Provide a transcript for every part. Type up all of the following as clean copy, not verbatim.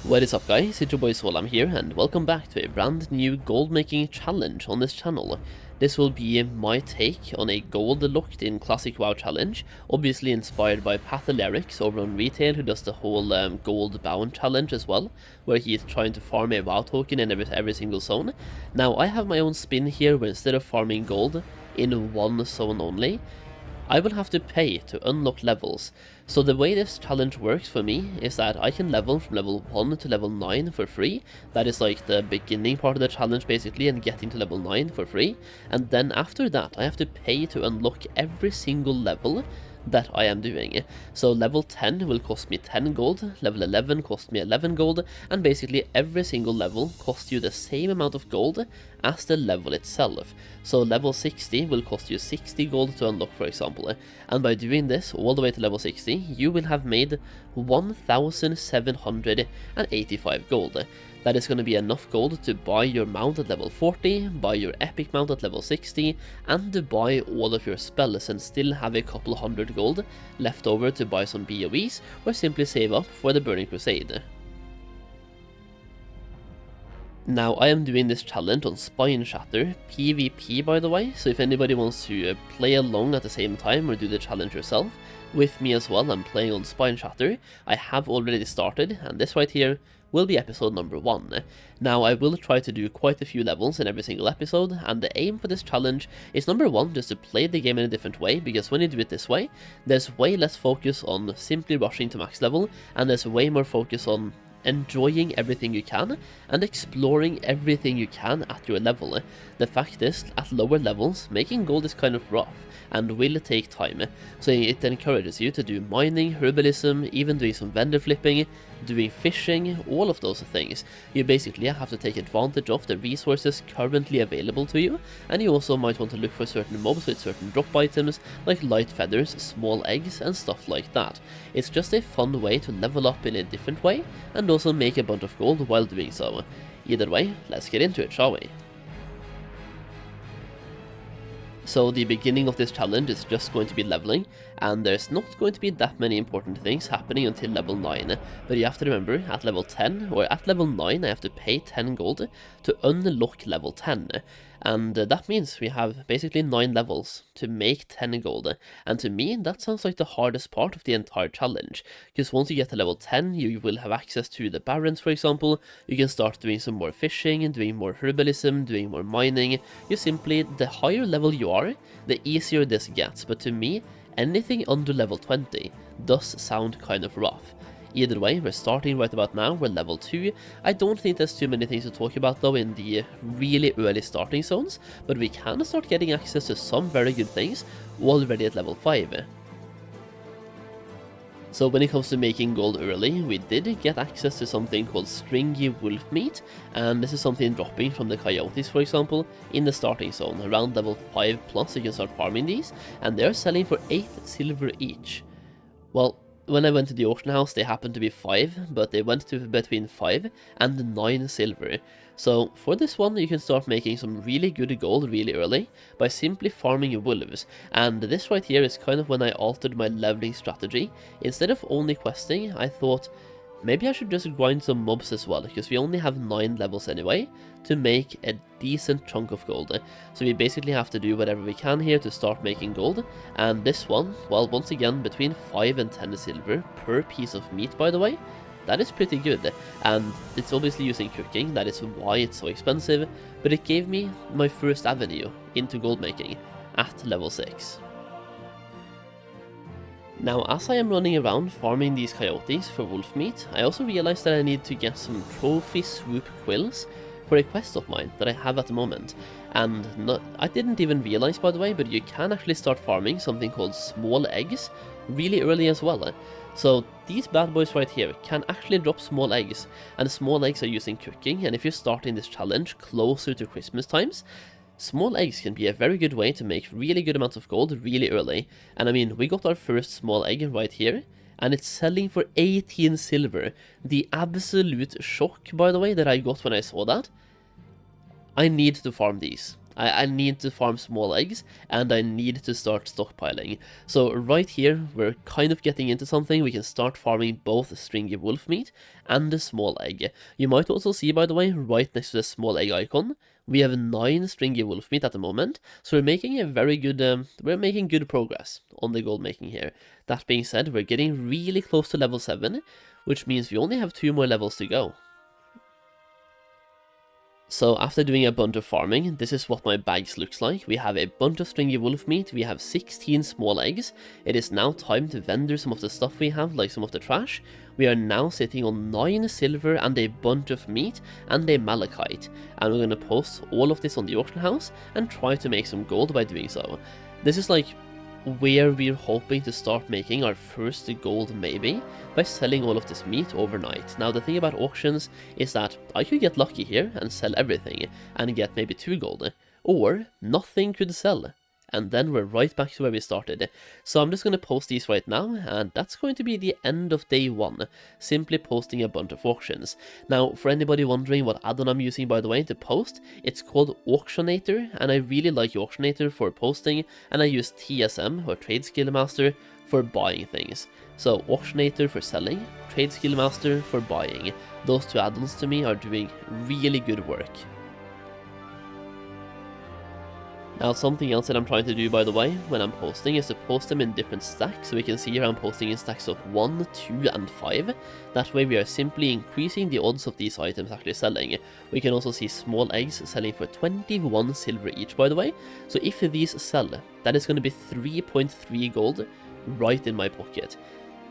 What is up guys, it's your boy Solheim here and welcome back to a brand new gold making challenge on this channel. This will be my take on a gold locked in classic WoW challenge, obviously inspired by Patholerics over on retail, who does the whole gold bound challenge as well, where he is trying to farm a WoW token in every single zone. Now I have my own spin here where instead of farming gold in one zone only, I will have to pay to unlock levels. So the way this challenge works for me is that I can level from level 1 to level 9 for free. That is like the beginning part of the challenge basically, and getting to level 9 for free. And then after that I have to pay to unlock every single level that I am doing. So level 10 will cost me 10 gold, level 11 cost me 11 gold, and basically every single level costs you the same amount of gold as the level itself. So level 60 will cost you 60 gold to unlock, for example, and by doing this all the way to level 60, you will have made 1,785 gold. That is going to be enough gold to buy your mount at level 40, buy your epic mount at level 60, and to buy all of your spells and still have a couple hundred gold left over to buy some BOEs or simply save up for the Burning Crusade. Now I am doing this challenge on Spine Shatter, PvP by the way, so if anybody wants to play along at the same time or do the challenge yourself with me as well, I'm playing on Spine Shatter. I have already started, and this right here will be episode number 1. Now I will try to do quite a few levels in every single episode, and the aim for this challenge is number 1, just to play the game in a different way, because when you do it this way, there's way less focus on simply rushing to max level, and there's way more focus on enjoying everything you can and exploring everything you can at your level. The fact is, at lower levels, making gold is kind of rough and will take time, so it encourages you to do mining, herbalism, even doing some vendor flipping, doing fishing, all of those things. You basically have to take advantage of the resources currently available to you, and you also might want to look for certain mobs with certain drop items like light feathers, small eggs and stuff like that. It's just a fun way to level up in a different way and also make a bunch of gold while doing so. Either way, let's get into it, shall we? So the beginning of this challenge is just going to be leveling, and there's not going to be that many important things happening until level 9, but you have to remember, at level 10, or at level 9, I have to pay 10 gold to unlock level 10, and that means we have basically 9 levels to make 10 gold, and to me that sounds like the hardest part of the entire challenge, because once you get to level 10 you will have access to the barrens, for example. You can start doing some more fishing, doing more herbalism, doing more mining. You simply, the higher level you are, the easier this gets, but to me, anything under level 20 does sound kind of rough. Either way, we're starting right about now, we're level 2. I don't think there's too many things to talk about though in the really early starting zones, but we can start getting access to some very good things already at level 5. So when it comes to making gold early, we did get access to something called stringy wolf meat, and this is something dropping from the coyotes, for example, in the starting zone. Around level 5 plus you can start farming these, and they're selling for 8 silver each. Well, when I went to the auction house they happened to be 5, but they went to between 5 and 9 silver. So for this one you can start making some really good gold really early by simply farming wolves, and this right here is kind of when I altered my leveling strategy. Instead of only questing, I thought maybe I should just grind some mobs as well, because we only have 9 levels anyway to make a decent chunk of gold. So we basically have to do whatever we can here to start making gold, and this one, well, once again between 5 and 10 silver per piece of meat by the way. That is pretty good, and it's obviously using cooking, that is why it's so expensive, but it gave me my first avenue into gold making at level 6. Now, as I am running around farming these coyotes for wolf meat, I also realized that I need to get some trophy swoop quills for a quest of mine that I have at the moment. And I didn't even realize, by the way, but you can actually start farming something called small eggs really early as well. So these bad boys right here can actually drop small eggs, and small eggs are using cooking, and if you're starting this challenge closer to Christmas times, small eggs can be a very good way to make really good amounts of gold really early. And I mean, we got our first small egg right here, and it's selling for 18 silver. The absolute shock, by the way, that I got when I saw that. I need to farm these. I need to farm small eggs, and I need to start stockpiling. So right here, we're kind of getting into something. We can start farming both stringy wolf meat and the small egg. You might also see, by the way, right next to the small egg icon, we have 9 stringy wolf meat at the moment, so we're making a very good, we're making good progress on the gold making here. That being said, we're getting really close to level 7, which means we only have 2 more levels to go. So after doing a bunch of farming, this is what my bags looks like. We have a bunch of stringy wolf meat, we have 16 small eggs. It is now time to vendor some of the stuff we have, like some of the trash. We are now sitting on 9 silver and a bunch of meat and a malachite. And we're gonna post all of this on the auction house and try to make some gold by doing so. This is like where we're hoping to start making our first gold, maybe, by selling all of this meat overnight. Now the thing about auctions is that I could get lucky here and sell everything and get maybe 2 gold, or nothing could sell, and then we're right back to where we started. So I'm just going to post these right now, and that's going to be the end of day 1, simply posting a bunch of auctions. Now, for anybody wondering what add-on I'm using, by the way, to post, it's called Auctionator, and I really like Auctionator for posting, and I use TSM, or Trade Skill Master, for buying things. So Auctionator for selling, Trade Skill Master for buying. Those 2 add-ons to me are doing really good work. Now something else that I'm trying to do, by the way, when I'm posting is to post them in different stacks. So we can see here I'm posting in stacks of 1, 2 and 5. That way we are simply increasing the odds of these items actually selling. We can also see small eggs selling for 21 silver each, by the way. So if these sell, that is going to be 3.3 gold right in my pocket.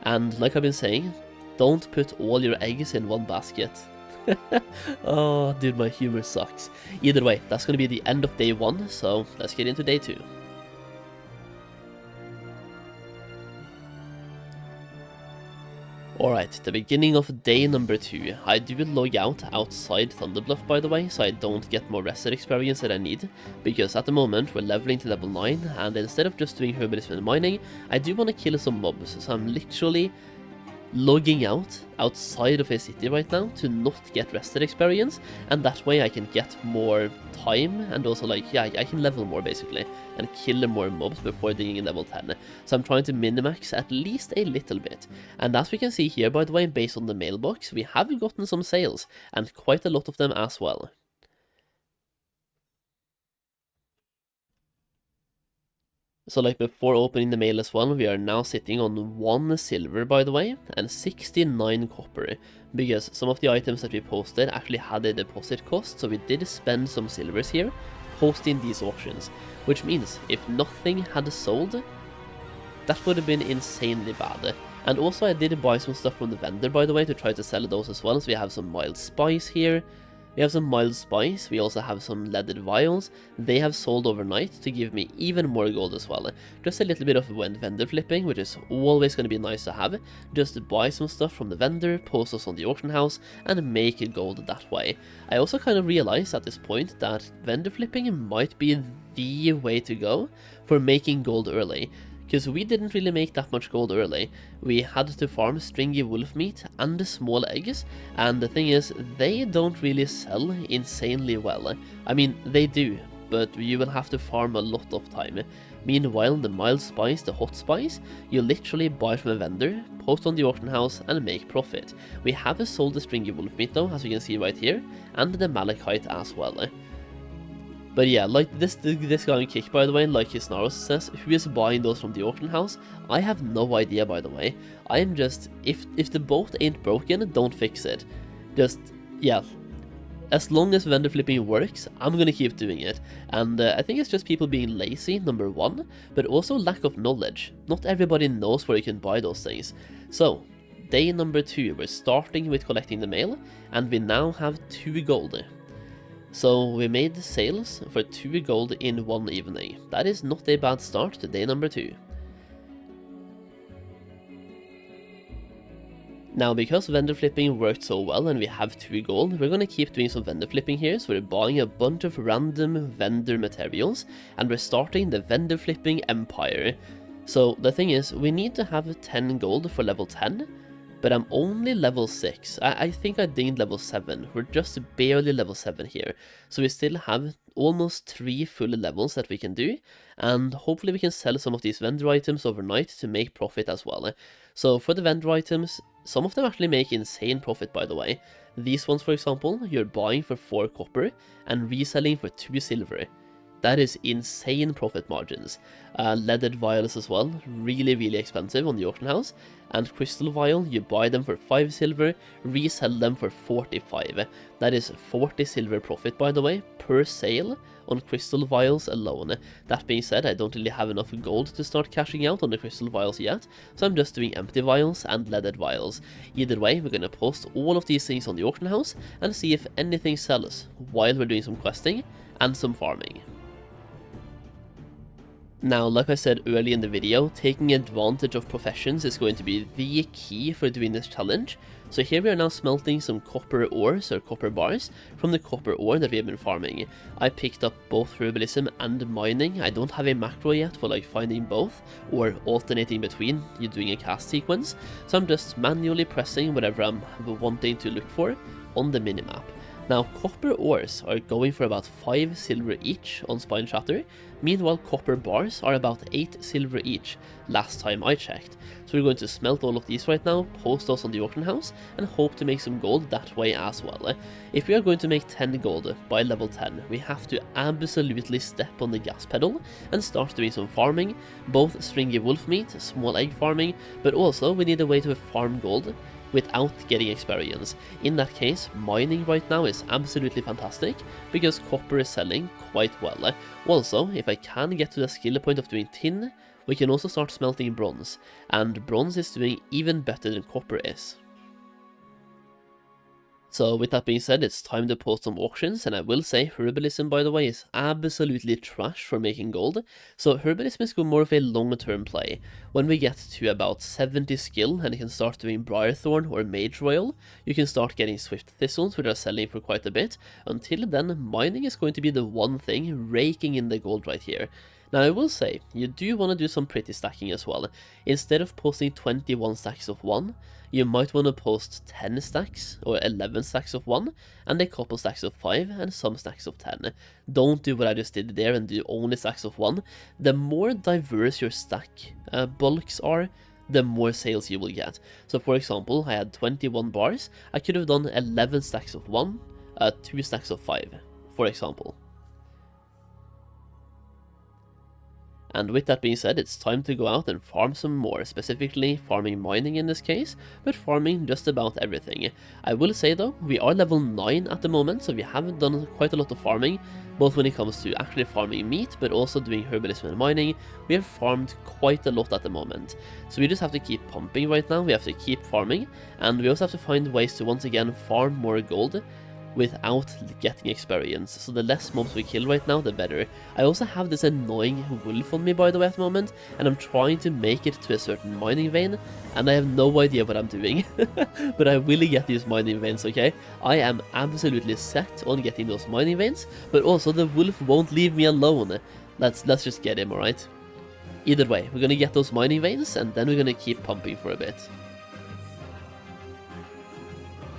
And like I've been saying, don't put all your eggs in one basket. Oh, dude, my humor sucks. Either way, that's going to be the end of day 1, so let's get into day 2. Alright, the beginning of day number 2. I do log out outside Thunderbluff, by the way, so I don't get more rested experience that I need, because at the moment we're leveling to level 9, and instead of just doing herbalism and mining, I do want to kill some mobs, so I'm literally logging out outside of a city right now to not get rested experience, and that way I can get more time, and also like, yeah, I can level more basically and kill more mobs before digging in level 10. So I'm trying to minimax at least a little bit. And as we can see here, by the way, based on the mailbox, we have gotten some sales, and quite a lot of them as well. So like before opening the mail as well, we are now sitting on 1 silver, by the way, and 69 copper, because some of the items that we posted actually had a deposit cost, so we did spend some silvers here posting these auctions, which means if nothing had sold, that would have been insanely bad. And also I did buy some stuff from the vendor, by the way, to try to sell those as well. So we have some mild spice here. We have some mild spice, we also have some leaded vials. They have sold overnight to give me even more gold as well. Just a little bit of vendor flipping, which is always going to be nice to have. Just buy some stuff from the vendor, post us on the auction house, and make it gold that way. I also kind of realized at this point that vendor flipping might be the way to go for making gold early. Because we didn't really make that much gold early. We had to farm stringy wolf meat and the small eggs, and the thing is, they don't really sell insanely well. I mean, they do, but you will have to farm a lot of time. Meanwhile, the mild spice, the hot spice, you literally buy from a vendor, post on the auction house, and make profit. We have sold the stringy wolf meat though, as you can see right here, and the malachite as well. But yeah, like this guy on Kick, by the way, like his Naros says, who is buying those from the auction house? I have no idea, by the way. I am just, if the boat ain't broken, don't fix it. Just, yeah. As long as vendor flipping works, I'm gonna keep doing it. And I think it's just people being lazy, number 1, but also lack of knowledge. Not everybody knows where you can buy those things. So, day number 2, we're starting with collecting the mail, and we now have 2 gold. So we made sales for 2 gold in 1 evening. That is not a bad start to day number 2. Now, because vendor flipping worked so well and we have 2 gold, we're gonna keep doing some vendor flipping here. So we're buying a bunch of random vendor materials, and we're starting the vendor flipping empire. So the thing is, we need to have 10 gold for level 10, but I'm only level 6. I think I dinged level 7. We're just barely level 7 here, so we still have almost 3 full levels that we can do, and hopefully we can sell some of these vendor items overnight to make profit as well. So for the vendor items, some of them actually make insane profit, by the way. These ones, for example, you're buying for 4 copper and reselling for 2 silver. That is insane profit margins. Leaded vials as well, really expensive on the auction house. And crystal vial, you buy them for 5 silver, resell them for 45. That is 40 silver profit, by the way, per sale on crystal vials alone. That being said, I don't really have enough gold to start cashing out on the crystal vials yet, so I'm just doing empty vials and leaded vials. Either way, we're gonna post all of these things on the auction house and see if anything sells while we're doing some questing and some farming. Now, like I said early in the video, taking advantage of professions is going to be the key for doing this challenge. So here we are now smelting some copper ores, or copper bars, from the copper ore that we have been farming. I picked up both herbalism and mining. I don't have a macro yet for like finding both, or alternating between you doing a cast sequence, so I'm just manually pressing whatever I'm wanting to look for on the minimap. Now, copper ores are going for about 5 silver each on Spine Shatter, meanwhile copper bars are about 8 silver each, last time I checked. So we're going to smelt all of these right now, post those on the auction house, and hope to make some gold that way as well. If we are going to make 10 gold by level 10, we have to absolutely step on the gas pedal and start doing some farming, both stringy wolf meat, small egg farming, but also we need a way to farm gold without getting experience. In that case, mining right now is absolutely fantastic, because copper is selling quite well. Also, if I can get to the skill point of doing tin, we can also start smelting bronze, and bronze is doing even better than copper is. So with that being said, it's time to post some auctions, and I will say herbalism, by the way, is absolutely trash for making gold. So herbalism is more of a long-term play. When we get to about 70 skill and you can start doing Briarthorn or Mage Royal, you can start getting Swift Thistles, which are selling for quite a bit. Until then, mining is going to be the one thing raking in the gold right here. Now I will say, you do want to do some pretty stacking as well. Instead of posting 21 stacks of 1, you might want to post 10 stacks or 11 stacks of 1, and a couple stacks of 5 and some stacks of 10. Don't do what I just did there and do only stacks of 1. The more diverse your stack bulks are, the more sales you will get. So for example, I had 21 bars, I could have done 11 stacks of 1, 2 stacks of 5, for example. And with that being said, it's time to go out and farm some more, specifically farming mining in this case, but farming just about everything. I will say though, we are level 9 at the moment, so we haven't done quite a lot of farming, both when it comes to actually farming meat, but also doing herbalism and mining. We have farmed quite a lot at the moment, so we just have to keep pumping right now, we have to keep farming, and we also have to find ways to once again farm more gold without getting experience, so the less mobs we kill right now, the better. I also have this annoying wolf on me, by the way, at the moment, and I'm trying to make it to a certain mining vein, and I have no idea what I'm doing, but I will get these mining veins, okay? I am absolutely set on getting those mining veins, but also the wolf won't leave me alone. Let's just get him, alright? Either way, we're gonna get those mining veins, and then we're gonna keep pumping for a bit.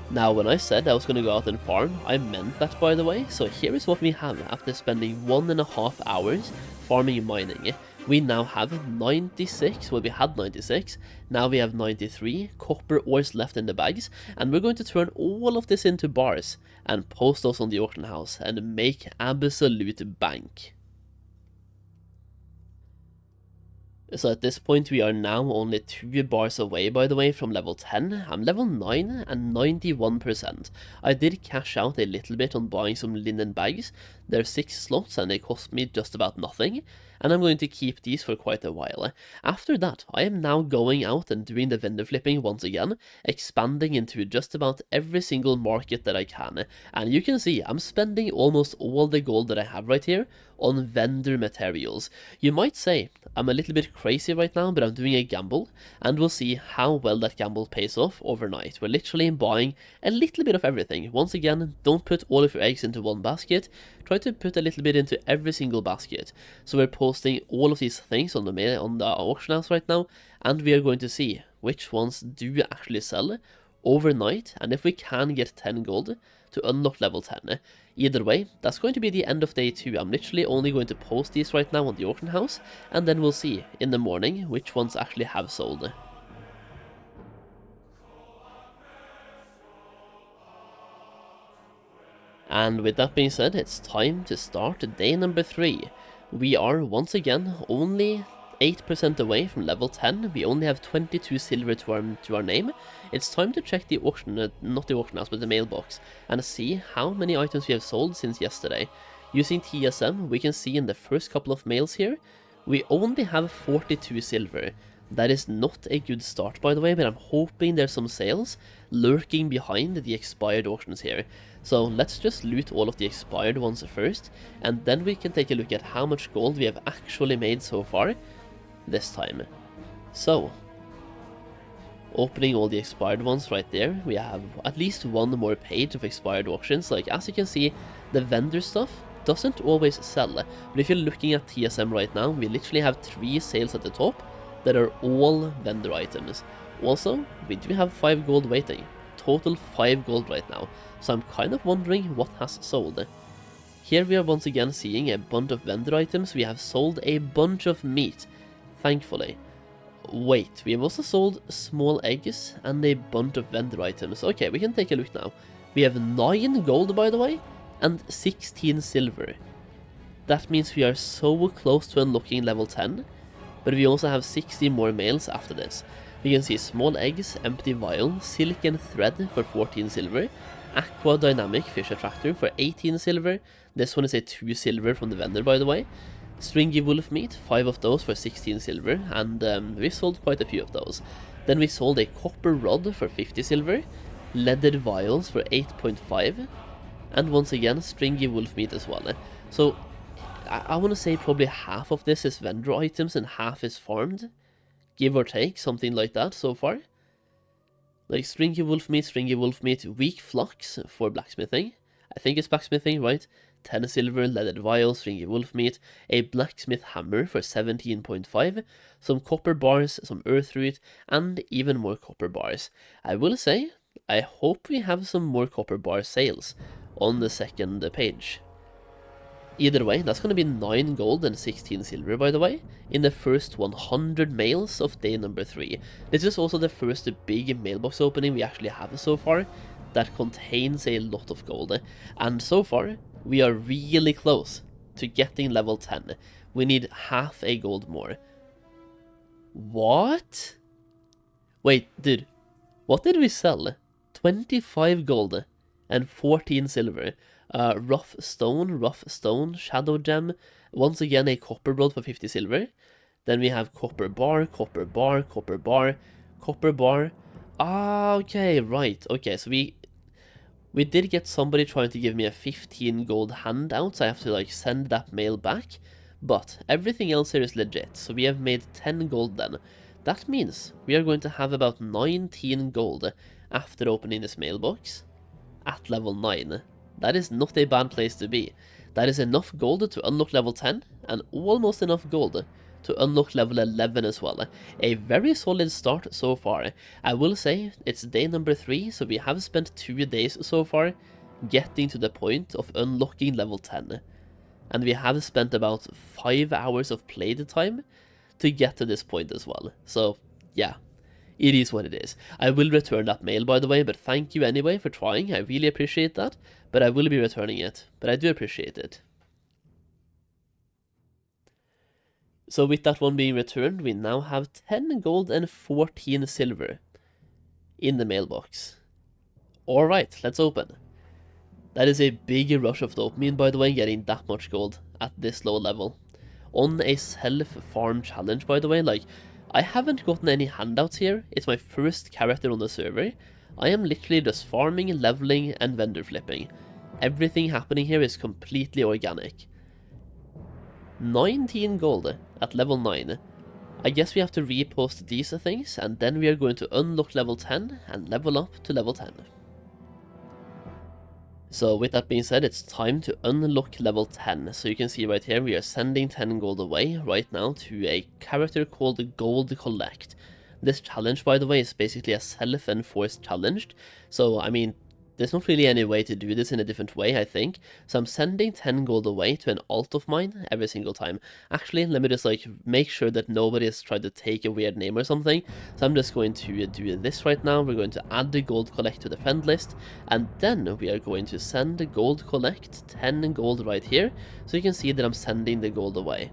Now, when I said I was going to go out and farm, I meant that, by the way, so here is what we have after spending 1.5 hours farming mining. We now have 96, well we had 96, now we have 93 copper ores left in the bags, and we're going to turn all of this into bars and post those on the auction house and make absolute bank. So at this point we are now only 2 bars away, by the way, from level 10. I'm level 9 and 91%. I did cash out a little bit on buying some linen bags. They're 6 slots and they cost me just about nothing, and I'm going to keep these for quite a while. After that, I am now going out and doing the vendor flipping once again, expanding into just about every single market that I can. And you can see I'm spending almost all the gold that I have right here on vendor materials. You might say I'm a little bit crazy right now, but I'm doing a gamble, and we'll see how well that gamble pays off overnight. We're literally buying a little bit of everything. Once again, don't put all of your eggs into one basket, try to put a little bit into every single basket. So we're posting all of these things on the auction house right now, and we are going to see which ones do actually sell overnight, and if we can get 10 gold to unlock level 10. Either way, that's going to be the end of day 2. I'm literally only going to post these right now on the auction house, and then we'll see in the morning which ones actually have sold. And with that being said, it's time to start day number 3. We are once again only 8% away from level 10. We only have 22 silver to our name. It's time to check the auction, not the auction house, but the mailbox, and see how many items we have sold since yesterday. Using TSM, we can see in the first couple of mails here, we only have 42 silver. That is not a good start, by the way, but I'm hoping there's some sales lurking behind the expired auctions here. So let's just loot all of the expired ones first, and then we can take a look at how much gold we have actually made so far this time. So, opening all the expired ones right there, we have at least one more page of expired auctions. Like, as you can see, the vendor stuff doesn't always sell, but if you're looking at TSM right now, we literally have 3 sales at the top that are all vendor items. Also, we do have 5 gold waiting. Total 5 gold right now, so I'm kind of wondering what has sold. Here we are once again seeing a bunch of vendor items. We have sold a bunch of meat, thankfully. Wait, we have also sold small eggs and a bunch of vendor items. Okay, we can take a look now. We have 9 gold, by the way, and 16 silver. That means we are so close to unlocking level 10, but we also have 60 more mails after this. We can see small eggs, empty vial, silk and thread for 14 silver, aqua dynamic fish attractor for 18 silver. This one is a 2 silver from the vendor, by the way. Stringy wolf meat, 5 of those for 16 silver, and we sold quite a few of those. Then we sold a copper rod for 50 silver, leaded vials for 8.5, and once again stringy wolf meat as well. So I want to say probably half of this is vendor items and half is farmed. Give or take, something like that so far. Like stringy wolf meat, weak flux for blacksmithing. I think it's blacksmithing, right? 10 silver, leaded vials, stringy wolf meat, a blacksmith hammer for 17.5, some copper bars, some earth root, and even more copper bars. I will say, I hope we have some more copper bar sales on the second page. Either way, that's going to be 9 gold and 16 silver, by the way, in the first 100 mails of day number 3. This is also the first big mailbox opening we actually have so far that contains a lot of gold. And so far, we are really close to getting level 10. We need half a gold more. What? Wait, dude, what did we sell? 25 gold and 14 silver. Rough stone, shadow gem, once again a copper rod for 50 silver. Then we have copper bar. Ah, okay, right. Okay, so we did get somebody trying to give me a 15 gold handout, so I have to like send that mail back. But everything else here is legit, so we have made 10 gold then. That means we are going to have about 19 gold after opening this mailbox at level 9. That is not a bad place to be. That is enough gold to unlock level 10, and almost enough gold to unlock level 11 as well. A very solid start so far. I will say, it's day number 3, so we have spent 2 days so far getting to the point of unlocking level 10. And we have spent about 5 hours of played time to get to this point as well. So, yeah. It is what it is. I will return that mail, by the way, but thank you anyway for trying. I really appreciate that, but I will be returning it. But I do appreciate it. So with that one being returned, we now have 10 gold and 14 silver in the mailbox. Alright, let's open. That is a big rush of dopamine, by the way, getting that much gold at this low level. On a self-farm challenge, by the way, like, I haven't gotten any handouts here. It's my first character on the server. I am literally just farming, leveling, and vendor flipping. Everything happening here is completely organic. 19 gold at level 9. I guess we have to repost these things, and then we are going to unlock level 10 and level up to level 10. So with that being said, it's time to unlock level 10. So you can see right here, we are sending 10 gold away right now to a character called Gold Collect. This challenge, by the way, is basically a self-enforced challenge. So, I mean, there's not really any way to do this in a different way, I think. So I'm sending 10 gold away to an alt of mine every single time. Actually, let me just like make sure that nobody has tried to take a weird name or something. So I'm just going to do this right now. We're going to add the gold collect to the friend list. And then we are going to send the gold collect 10 gold right here. So you can see that I'm sending the gold away.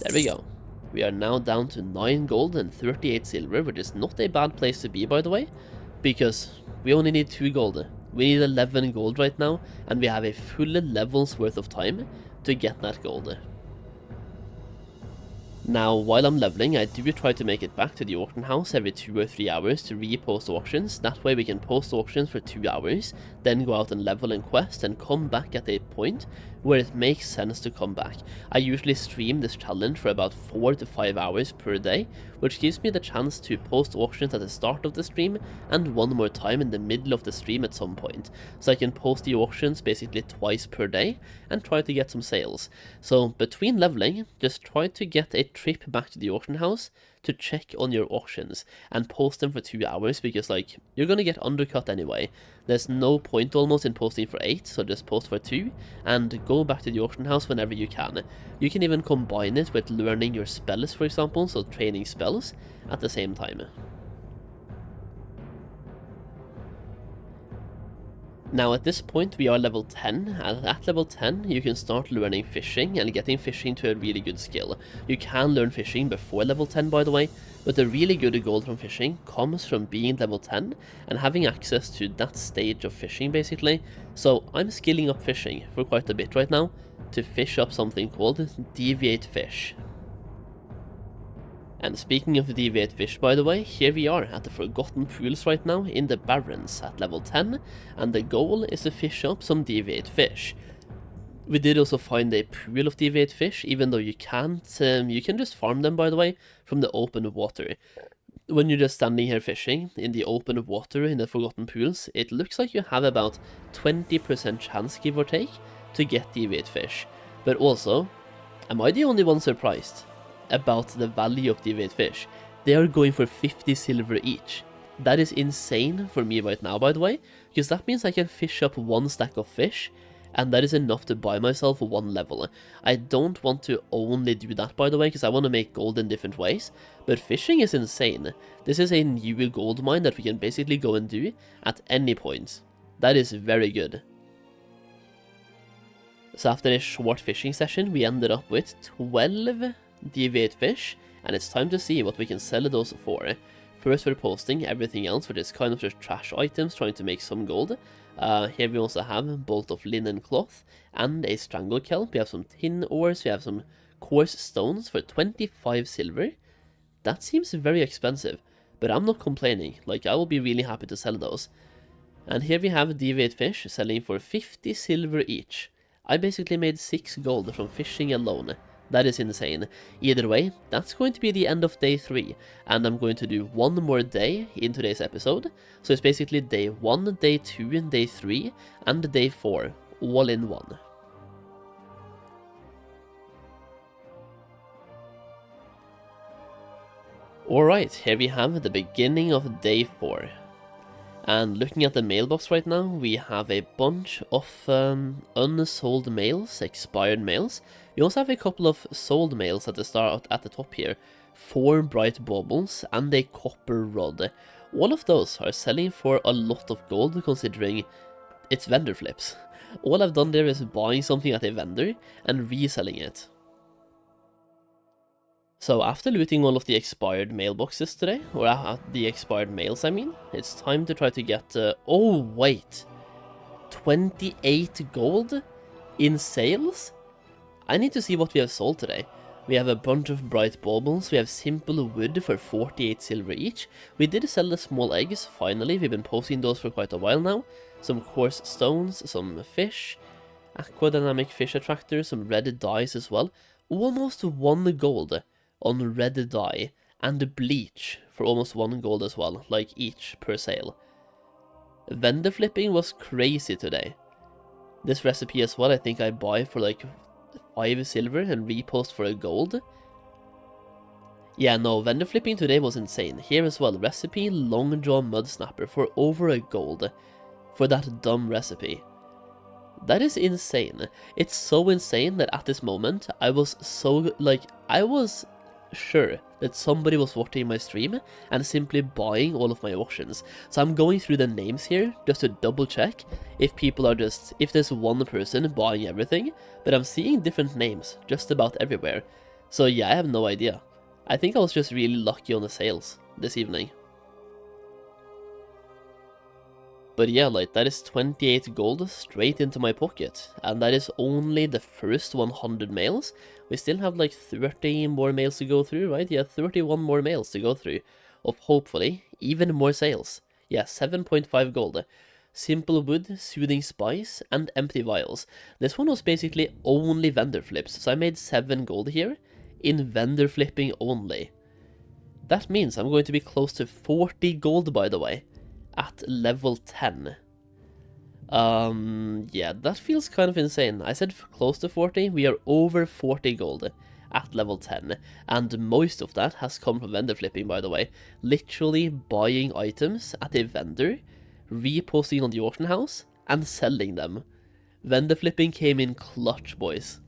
There we go. We are now down to 9 gold and 38 silver, which is not a bad place to be, by the way, because we only need 2 gold. We need 11 gold right now, and we have a full level's worth of time to get that gold. Now, while I'm leveling, I do try to make it back to the auction house every 2 or 3 hours to repost auctions. That way we can post auctions for 2 hours, then go out and level and quest, and come back at a point where it makes sense to come back. I usually stream this challenge for about 4 to 5 hours per day, which gives me the chance to post auctions at the start of the stream and one more time in the middle of the stream at some point. So I can post the auctions basically twice per day and try to get some sales. So between leveling, just try to get a trip back to the auction house to check on your auctions and post them for 2 hours, because like you're gonna get undercut anyway. There's no point almost in posting for 8, so just post for 2 and go back to the auction house whenever you can. You can even combine it with learning your spells, for example, so training spells at the same time. Now at this point we are level 10, and at level 10 you can start learning fishing and getting fishing to a really good skill. You can learn fishing before level 10, by the way, but the really good gold from fishing comes from being level 10 and having access to that stage of fishing basically. So I'm skilling up fishing for quite a bit right now to fish up something called deviate fish. And speaking of deviate fish, by the way, here we are at the Forgotten Pools right now in the Barrens at level 10, and the goal is to fish up some deviate fish. We did also find a pool of deviate fish, even though you can't, you can just farm them, by the way, from the open water. When you're just standing here fishing in the open water in the Forgotten Pools, it looks like you have about 20% chance, give or take, to get deviate fish. But also, am I the only one surprised about the value of deviate fish? They are going for 50 silver each. That is insane for me right now, by the way, because that means I can fish up 1 stack of fish, and that is enough to buy myself 1 level. I don't want to only do that, by the way, because I want to make gold in different ways, but fishing is insane. This is a new gold mine that we can basically go and do at any point. That is very good. So after a short fishing session, we ended up with 12 deviate fish, and it's time to see what we can sell those for. First, we're posting everything else, which is kind of just trash items, trying to make some gold. Here we also have a bolt of linen cloth and a strangle kelp. We have some tin ores, we have some coarse stones for 25 silver. That seems very expensive, but I'm not complaining. Like, I will be really happy to sell those. And here we have deviate fish selling for 50 silver each. I basically made 6 gold from fishing alone. That is insane. Either way, that's going to be the end of day 3, and I'm going to do 1 more day in today's episode. So it's basically day 1, day 2, and day 3, and day 4, all in one. Alright, here we have the beginning of day 4. And looking at the mailbox right now, we have a bunch of unsold mails, expired mails. We also have a couple of sold mails at the start, at the top here. 4 bright baubles and a copper rod. All of those are selling for a lot of gold, considering it's vendor flips. All I've done there is buying something at a vendor and reselling it. So after looting all of the expired mailboxes today, or the expired mails I mean, it's time to try to get, oh wait, 28 gold in sales? I need to see what we have sold today. We have a bunch of bright baubles, we have simple wood for 48 silver each. We did sell the small eggs, finally, we've been posting those for quite a while now. Some coarse stones, some fish, aquadynamic fish attractors, some red dyes as well. Almost 1 gold on red dye, and bleach for almost 1 gold as well, like each per sale. Vendor flipping was crazy today. This recipe as well, I think I buy for like 5 silver and repost for a gold. Yeah, no, vendor flipping today was insane. Here as well, recipe long jaw mud snapper for over a gold for that dumb recipe. That is insane. It's so insane that at this moment, I was so, like, I was sure that somebody was watching my stream and simply buying all of my auctions. So I'm going through the names here just to double check if people are just, if there's one person buying everything, but I'm seeing different names just about everywhere. So yeah, I have no idea. I think I was just really lucky on the sales this evening. But yeah, like, that is 28 gold straight into my pocket, and that is only the first 100 mails. We still have like 30 more mails to go through, right? Yeah, 31 more mails to go through, of hopefully even more sales. Yeah, 7.5 gold. Simple wood, soothing spice, and empty vials. This one was basically only vendor flips, so I made 7 gold here, in vendor flipping only. That means I'm going to be close to 40 gold, by the way, at level 10. Yeah, that feels kind of insane. I said close to 40, we are over 40 gold at level 10, and most of that has come from vendor flipping, by the way. Literally buying items at a vendor, reposting on the auction house, and selling them. Vendor flipping came in clutch, boys.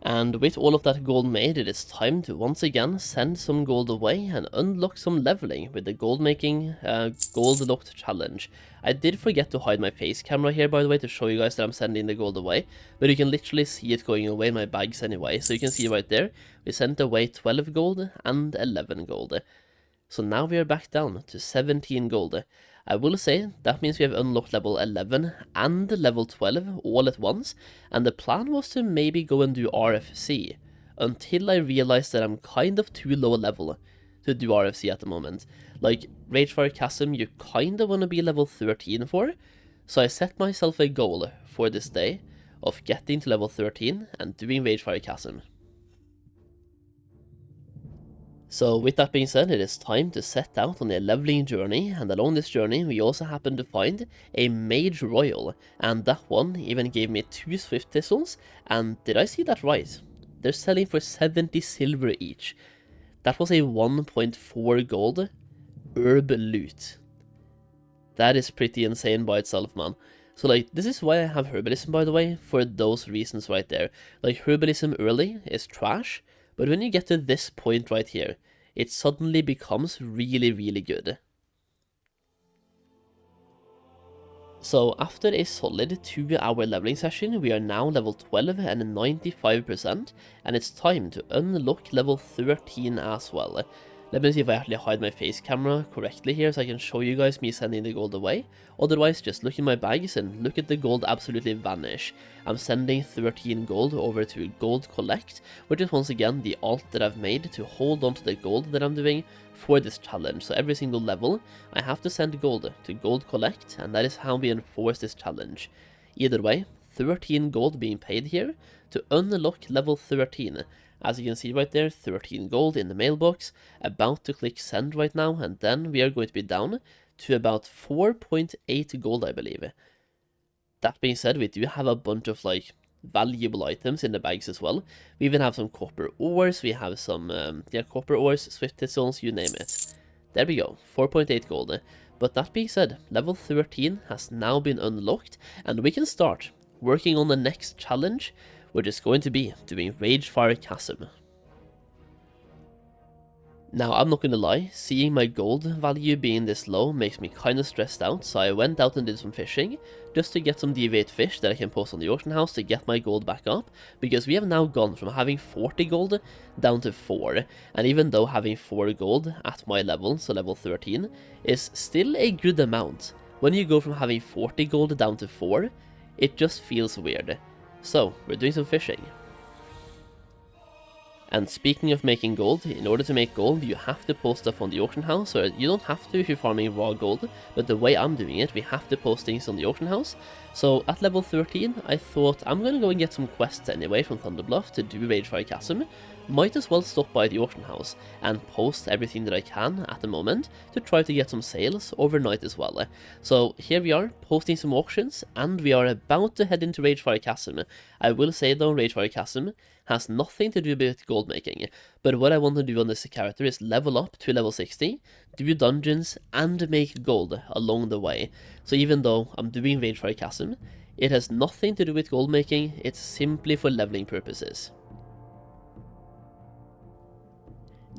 And with all of that gold made, it is time to once again send some gold away and unlock some leveling with the Goldmaking Gold Locked challenge. I did forget to hide my face camera here, by the way, to show you guys that I'm sending the gold away, but you can literally see it going away in my bags anyway. So you can see right there, we sent away 12 gold and 11 gold. So now we are back down to 17 gold. I will say that means we have unlocked level 11 and level 12 all at once, and the plan was to maybe go and do RFC, until I realized that I'm kind of too low level to do RFC at the moment. Like, Ragefire Chasm you kinda wanna be level 13 for, so I set myself a goal for this day of getting to level 13 and doing Ragefire Chasm. So with that being said, it is time to set out on a leveling journey, and along this journey we also happened to find a Mage Royal, and that one even gave me 2 Swift Thistles, and did I see that right? They're selling for 70 silver each. That was a 1.4 gold herb loot. That is pretty insane by itself, man. So like, this is why I have Herbalism, by the way, for those reasons right there. Like, Herbalism early is trash, but when you get to this point right here, it suddenly becomes really, really good. So after a solid 2-hour leveling session, we are now level 12 and 95%, and it's time to unlock level 13 as well. Let me see if I actually hide my face camera correctly here so I can show you guys me sending the gold away. Otherwise, just look in my bags and look at the gold absolutely vanish. I'm sending 13 gold over to Gold Collect, which is once again the alt that I've made to hold on to the gold that I'm doing for this challenge. So every single level, I have to send gold to Gold Collect, and that is how we enforce this challenge. Either way, 13 gold being paid here to unlock level 13. As you can see right there, 13 gold in the mailbox, about to click send right now, and then we are going to be down to about 4.8 gold, I believe. That being said, we do have a bunch of like valuable items in the bags as well. We even have some copper ores, we have some copper ores, Swift Thistles, you name it. There we go, 4.8 gold. But that being said, level 13 has now been unlocked, and we can start working on the next challenge, which is going to be doing Ragefire Chasm. Now, I'm not gonna lie, seeing my gold value being this low makes me kinda stressed out, so I went out and did some fishing, just to get some deviate fish that I can post on the auction house to get my gold back up, because we have now gone from having 40 gold down to 4, and even though having 4 gold at my level, so level 13, is still a good amount, when you go from having 40 gold down to 4, it just feels weird. So, we're doing some fishing. And speaking of making gold, in order to make gold, you have to post stuff on the auction house, or you don't have to if you're farming raw gold, but the way I'm doing it, we have to post things on the auction house. So at level 13, I thought I'm gonna go and get some quests anyway from Thunderbluff to do Ragefire Chasm, might as well stop by the auction house and post everything that I can at the moment to try to get some sales overnight as well. So here we are, posting some auctions, and we are about to head into Ragefire Chasm. I will say though, Ragefire Chasm has nothing to do with gold making, but what I want to do on this character is level up to level 60, do dungeons, and make gold along the way. So even though I'm doing Ragefire Chasm, it has nothing to do with gold making, it's simply for leveling purposes.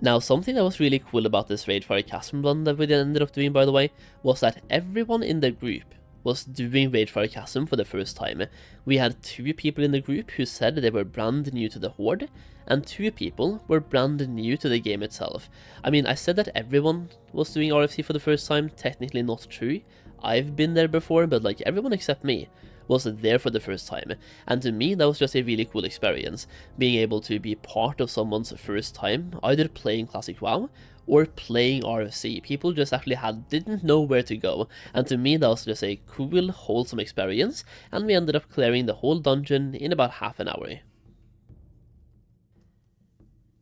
Now, something that was really cool about this Ragefire Chasm run that we ended up doing, by the way, was that everyone in the group was doing Ragefire Chasm for the first time. We had 2 people in the group who said they were brand new to the Horde, and 2 people were brand new to the game itself. I mean, I said that everyone was doing RFC for the first time, technically not true. I've been there before, but like everyone except me was there for the first time, and to me that was just a really cool experience, being able to be part of someone's first time, either playing Classic WoW or playing RFC. People just actually didn't know where to go, and to me that was just a cool, wholesome experience, and we ended up clearing the whole dungeon in about half an hour.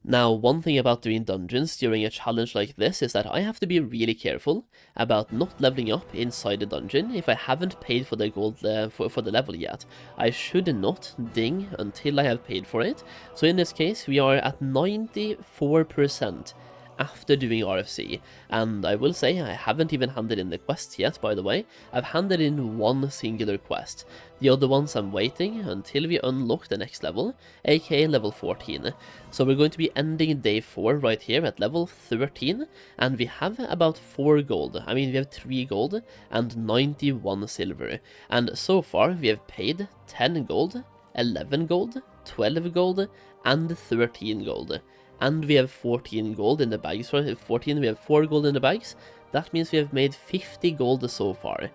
Now, one thing about doing dungeons during a challenge like this is that I have to be really careful about not leveling up inside the dungeon if I haven't paid for the gold for the level yet. I should not ding until I have paid for it. So in this case, we are at 94% after doing RFC, and I will say I haven't even handed in the quests yet, by the way. I've handed in one singular quest. The other ones I'm waiting until we unlock the next level, aka level 14. So we're going to be ending day 4 right here at level 13, and we have about 4 gold. I mean, we have 3 gold and 91 silver, and so far we have paid 10 gold, 11 gold, 12 gold, and 13 gold. And we have 14 gold in the bags. We have 4 gold in the bags. That means we have made 50 gold so far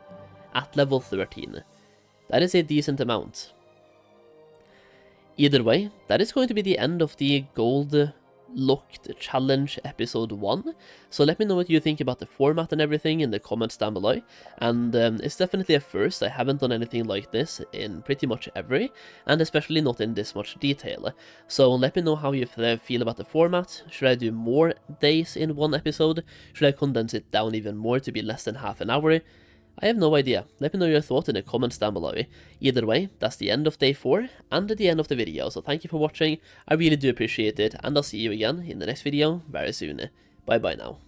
at level 13. That is a decent amount. Either way, that is going to be the end of the Gold Locked Challenge episode 1. So let me know what you think about the format and everything in the comments down below. And it's definitely a first. I haven't done anything like this in pretty much ever, and especially not in this much detail. So let me know how you feel about the format. Should I do more days in one episode? Should I condense it down even more to be less than half an hour? I have no idea. Let me know your thoughts in the comments down below. Either way, that's the end of day 4 and the end of the video, so thank you for watching. I really do appreciate it, and I'll see you again in the next video very soon. Bye bye now.